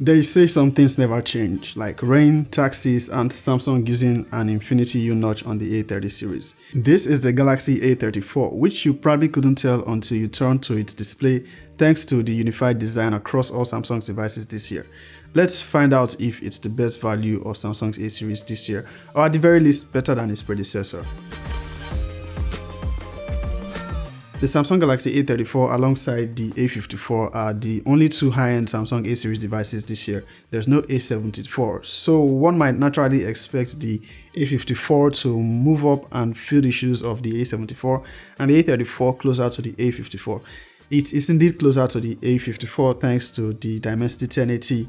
They say some things never change, like rain, taxis, and Samsung using an infinity U notch on the A30 series. This is the Galaxy A34, which you probably couldn't tell until you turned to its display thanks to the unified design across all Samsung's devices this year. Let's find out if it's the best value of Samsung's A series this year, or at the very least better than its predecessor. The Samsung Galaxy A34 alongside the A54 are the only two high-end Samsung A series devices this year. There's no A74, so one might naturally expect the A54 to move up and fill the shoes of the A74 and the A34 closer to the A54. It is indeed closer to the A54 thanks to the Dimensity 1080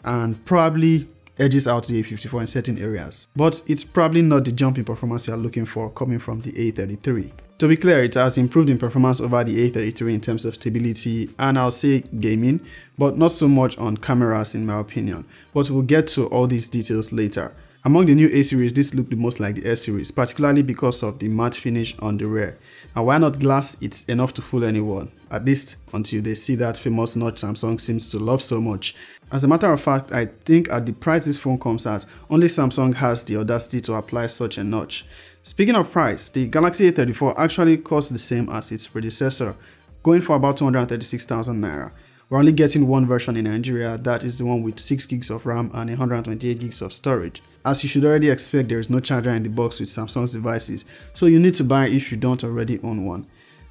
and probably edges out the A54 in certain areas. But it's probably not the jump in performance you are looking for coming from the A33. To be clear, it has improved in performance over the A33 in terms of stability and I'll say gaming, but not so much on cameras in my opinion. But we'll get to all these details later. Among the new A series, this looked the most like the S series, particularly because of the matte finish on the rear. Now why not glass? It's enough to fool anyone, at least until they see that famous notch Samsung seems to love so much. As a matter of fact, I think at the price this phone comes at, only Samsung has the audacity to apply such a notch. Speaking of price, the Galaxy A34 actually costs the same as its predecessor, going for about 236,000 naira. We're only getting one version in Nigeria, that is the one with 6 gigs of RAM and 128 gigs of storage. As you should already expect, there is no charger in the box with Samsung's devices, so you need to buy if you don't already own one.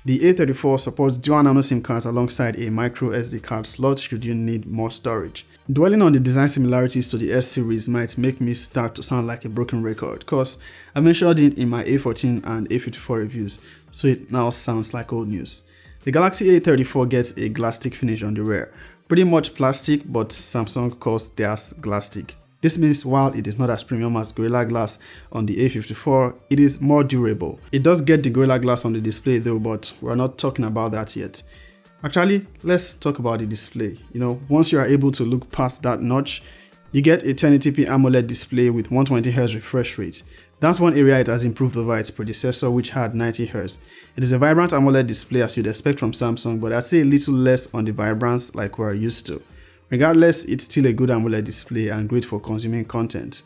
The A34 supports dual nano SIM cards alongside a micro SD card slot should you need more storage. Dwelling on the design similarities to the S series might make me start to sound like a broken record, cause I mentioned it in my A14 and A54 reviews, so it now sounds like old news. The Galaxy A34 gets a Glastic finish on the rear, pretty much plastic, but Samsung calls theirs Glastic. This means while it is not as premium as Gorilla Glass on the A54, it is more durable. It does get the Gorilla Glass on the display though, but we're not talking about that yet. Actually, let's talk about the display. Once you are able to look past that notch, you get a 1080p AMOLED display with 120Hz refresh rate. That's one area it has improved over its predecessor, which had 90Hz. It is a vibrant AMOLED display as you'd expect from Samsung, but I'd say a little less on the vibrance like we're used to. Regardless, it's still a good AMOLED display and great for consuming content.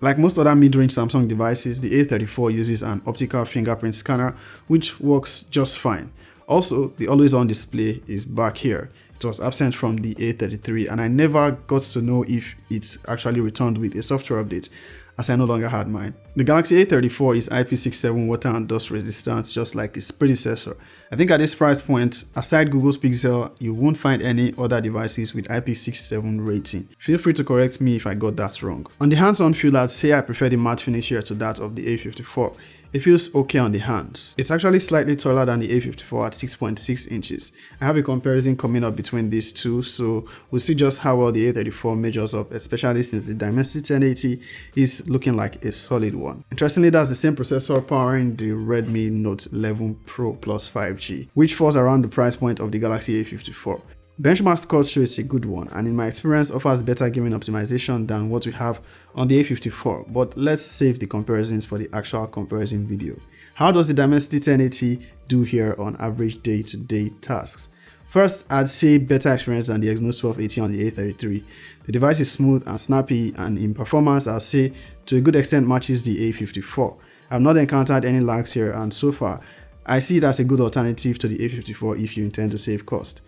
Like most other mid-range Samsung devices, the A34 uses an optical fingerprint scanner, which works just fine. Also, the always-on display is back here. It was absent from the A33 and I never got to know if it's actually returned with a software update, as I no longer had mine. The Galaxy A34 is IP67 water and dust resistant just like its predecessor. I think at this price point, aside Google's Pixel, you won't find any other devices with IP67 rating. Feel free to correct me if I got that wrong. On the hands-on feel, I'd say I prefer the matte finish here to that of the A54. It feels okay on the hands. It's actually slightly taller than the A54 at 6.6 inches. I have a comparison coming up between these two, so we'll see just how well the A34 measures up, especially since the Dimensity 1080 is looking like a solid one. Interestingly, that's the same processor powering the Redmi Note 11 Pro Plus 5G, which falls around the price point of the Galaxy A54. Benchmark scores show it's a good one, and in my experience offers better gaming optimization than what we have on the A54, but let's save the comparisons for the actual comparison video. How does the Dimensity 1080 do here on average day-to-day tasks? First, I'd say better experience than the Exynos 1280 on the A33. The device is smooth and snappy, and in performance I'll say to a good extent matches the A54. I've not encountered any lags here, and so far I see it as a good alternative to the A54 if you intend to save cost.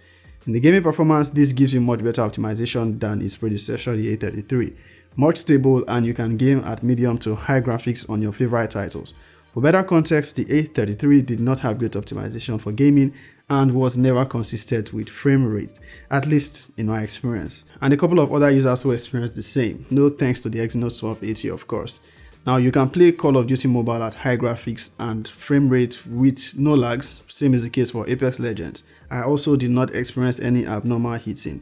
In the gaming performance, this gives you much better optimization than its predecessor, the A33. Much stable, and you can game at medium to high graphics on your favorite titles. For better context, the A33 did not have great optimization for gaming and was never consistent with frame rate, at least in my experience. And a couple of other users who experienced the same, no thanks to the Exynos 1280 of course. Now you can play Call of Duty Mobile at high graphics and frame rate with no lags, same is the case for Apex Legends. I also did not experience any abnormal heatsink.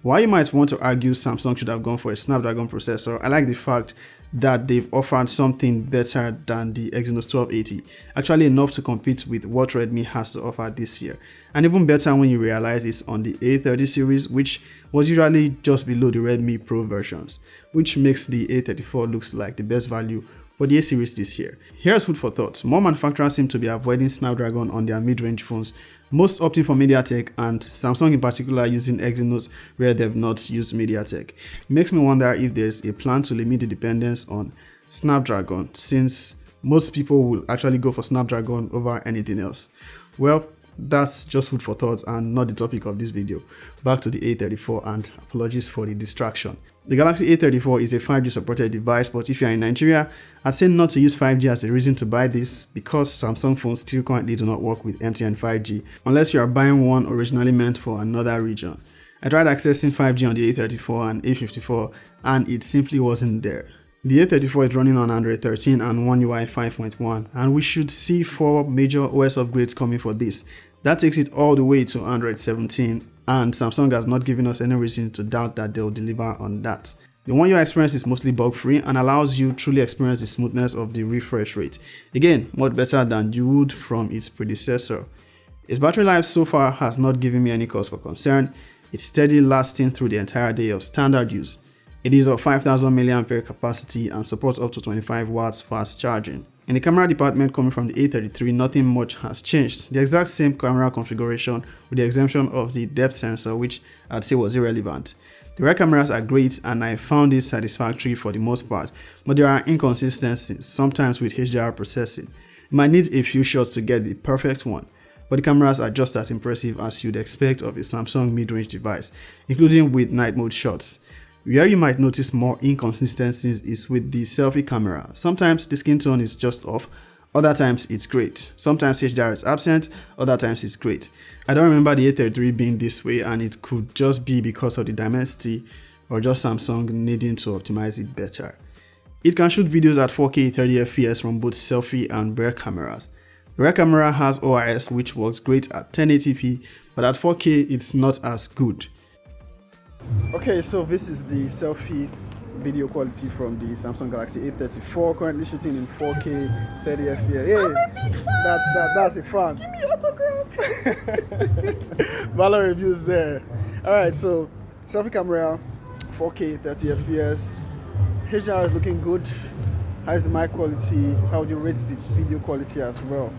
While you might want to argue Samsung should have gone for a Snapdragon processor, I like the fact that they've offered something better than the Exynos 1280, actually enough to compete with what Redmi has to offer this year, and even better when you realize it's on the A30 series, which was usually just below the Redmi Pro versions, which makes the A34 looks like the best value for the A series this year. Here's food for thought. More manufacturers seem to be avoiding Snapdragon on their mid-range phones, most opting for MediaTek, and Samsung in particular using Exynos where they've not used MediaTek. It makes me wonder if there's a plan to limit the dependence on Snapdragon, since most people will actually go for Snapdragon over anything else. Well, that's just food for thought and not the topic of this video. Back to the A34, and apologies for the distraction. The Galaxy A34 is a 5G supported device, but if you are in Nigeria, I'd say not to use 5G as a reason to buy this, because Samsung phones still currently do not work with MTN 5G unless you are buying one originally meant for another region. I tried accessing 5G on the A34 and A54 and it simply wasn't there. The A34 is running on Android 13 and One UI 5.1, and we should see 4 major OS upgrades coming for this. That takes it all the way to Android 17, and Samsung has not given us any reason to doubt that they'll deliver on that. The One UI experience is mostly bug-free and allows you to truly experience the smoothness of the refresh rate. Again, much better than you would from its predecessor. Its battery life so far has not given me any cause for concern. It's steady lasting through the entire day of standard use. It is of 5000 mAh capacity and supports up to 25 watts fast charging. In the camera department, coming from the A33, nothing much has changed. The exact same camera configuration with the exemption of the depth sensor, which I'd say was irrelevant. The rear cameras are great and I found it satisfactory for the most part, but there are inconsistencies, sometimes with HDR processing. You might need a few shots to get the perfect one, but the cameras are just as impressive as you'd expect of a Samsung mid-range device, including with night mode shots. Where you might notice more inconsistencies is with the selfie camera. Sometimes the skin tone is just off, other times it's great. Sometimes HDR is absent, other times it's great. I don't remember the A33 being this way, and it could just be because of the Dimensity or just Samsung needing to optimize it better. It can shoot videos at 4K 30fps from both selfie and rear cameras. The rear camera has OIS, which works great at 1080p, but at 4K it's not as good. Okay, so this is the selfie video quality from the Samsung Galaxy A34, currently shooting in 4K 30fps. Hey, that's a fan. Give me autograph. Valor reviews there. Alright, so selfie camera, 4K 30fps. HDR is looking good. How is the mic quality? How would you rate the video quality as well?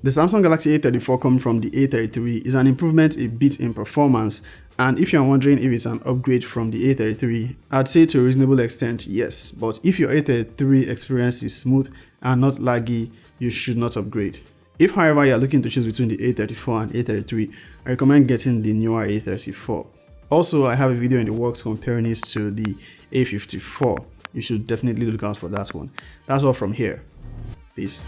The Samsung Galaxy A34 coming from the A33 is an improvement a bit in performance, and if you're wondering if it's an upgrade from the A33, I'd say to a reasonable extent yes, but if your A33 experience is smooth and not laggy, you should not upgrade. If however you're looking to choose between the A34 and A33, I recommend getting the newer A34. Also, I have a video in the works comparing it to the A54. You should definitely look out for that one. That's all from here. Peace.